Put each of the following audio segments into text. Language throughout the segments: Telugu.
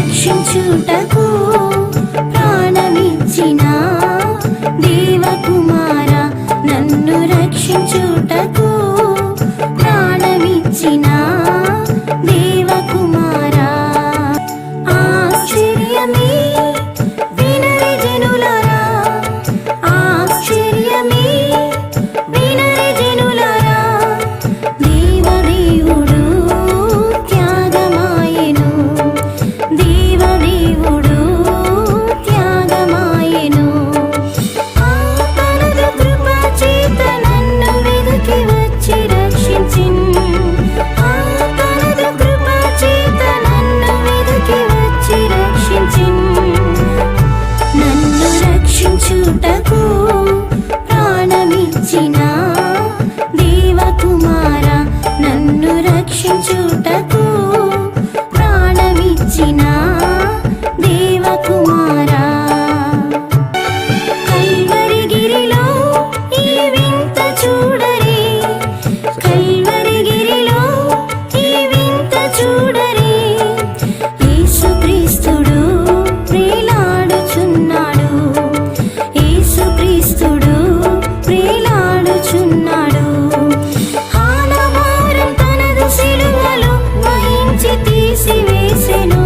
రక్షించుటకు ప్రాణమిచ్చిన దేవకుమార, నన్ను రక్షించుటకు ప్రాణమిచ్చిన దేవకుమార. ఆశ్చర్యమే వినరి జనులారా, ఆశ్చర్యమే వినరి జనులారా, దేవదేవుడు త్యాగమాయెను, దేవదేవుడు త్యాగమాయెను. తనదు కృప చేత నన్ను వెదికి వచ్చి రక్షించిన్, తనదు కృప చేత నన్ను వెదికి వచ్చి రక్షించిన్. నన్ను రక్షించుటకు ప్రాణమిచ్చిన దేవకుమార, నన్ను రక్షించుటకు ప్రాణమిచ్చిన దేవకుమార. కల్వరిగిరిలో ఈ వింత చూడరే, కల్వరిగిరిలో ఈ వింత చూడరే, యేసుక్రీస్తుడు ప్రేలాడుచున్నాడు, యేసుక్రీస్తుడు ప్రేలాడుచున్నాడు. హానవారం తనదు సిలువలో వహించి తీసివేసెను,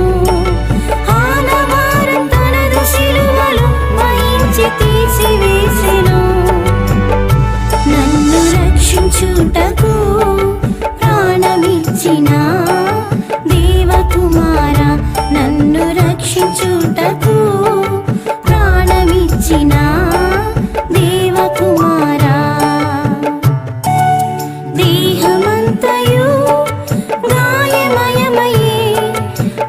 హానవారం తనదు సిలువలో వహించి తీసివేసెను. నన్ను రక్షించుటకు ప్రాణమిచ్చిన దేవకుమార, నన్ను రక్షించుటకు ప్రాణమిచ్చిన దేవకుమార. దేహమంతయు గాయమయమయే,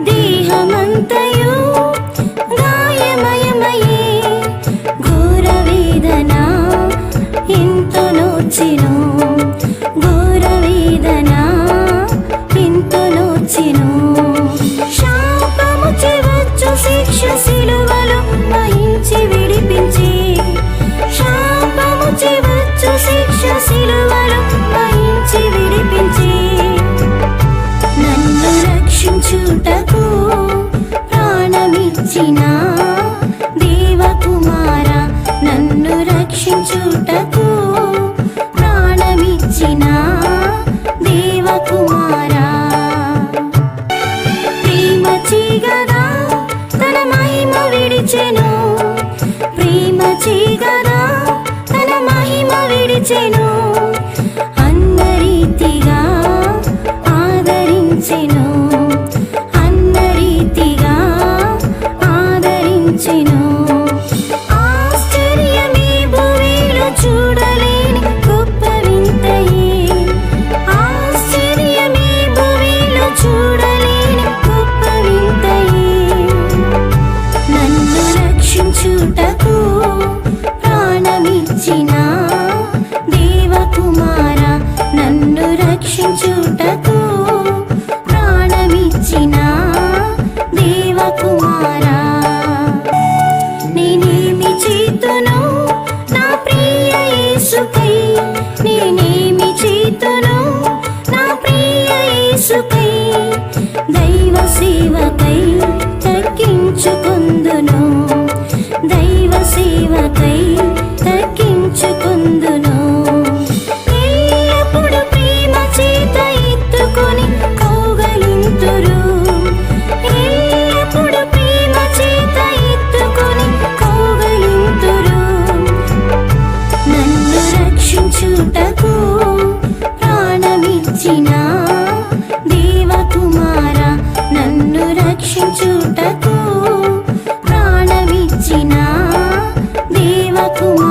దేహమంతయు గాయమయమయే, ఘోర వేదన ఎంతో నోచెను, ఘోర వేదన ఎంతో నోచెను. శాపము చెవచ్చు శిక్ష సిలువలో వహించి విడిపించి, శాపము చెవచ్చు శిక్ష సిలువలో వహించి విడిపించి. నన్ను రక్షించుటకు ప్రాణమిచ్చిన దేవకుమార, నన్ను రక్షించుటకు ప్రాణమిచ్చిన దేవకుమార. ప్రేమ చీగదా తన మహిమ విడిచెను, ప్రేమ చీగదా తన మహిమ విడిచెను. అన్నరీతిగా ఆదరించెను, అన్నరీతిగా ఆదరించెను. ఆశ్చర్యమే భూమిలో చూడలేని గొప్ప వింతయే, ఆశ్చర్యమే భూమిలో చూడలేని గొప్ప వింతయే. నన్ను రక్షించుటకు ప్రాణమిచ్చిన దేవకుమార, నన్ను రక్షించుటకు ప్రాణమిచ్చిన దేవకుమార. నేనేమి చేతును నా ప్రియ యేసుకై, నేనేమి చేతును నా ప్రియ యేసుకై, దైవ సేవకై తగ్గించుకొందును, దైవ సేవకై తగ్గించుకొందును. ఎల్లప్పుడు ప్రేమ చేత ఎత్తుకొని కౌగలింతురు, ఎల్లప్పుడు ప్రేమ చేత ఎత్తుకొని కౌగలింతురు. నన్ను రక్షించుటకు ప్రాణమిచ్చిన దేవకుమార, నన్ను రక్షించుటకు ప్రాణమిచ్చిన దేవకుమార.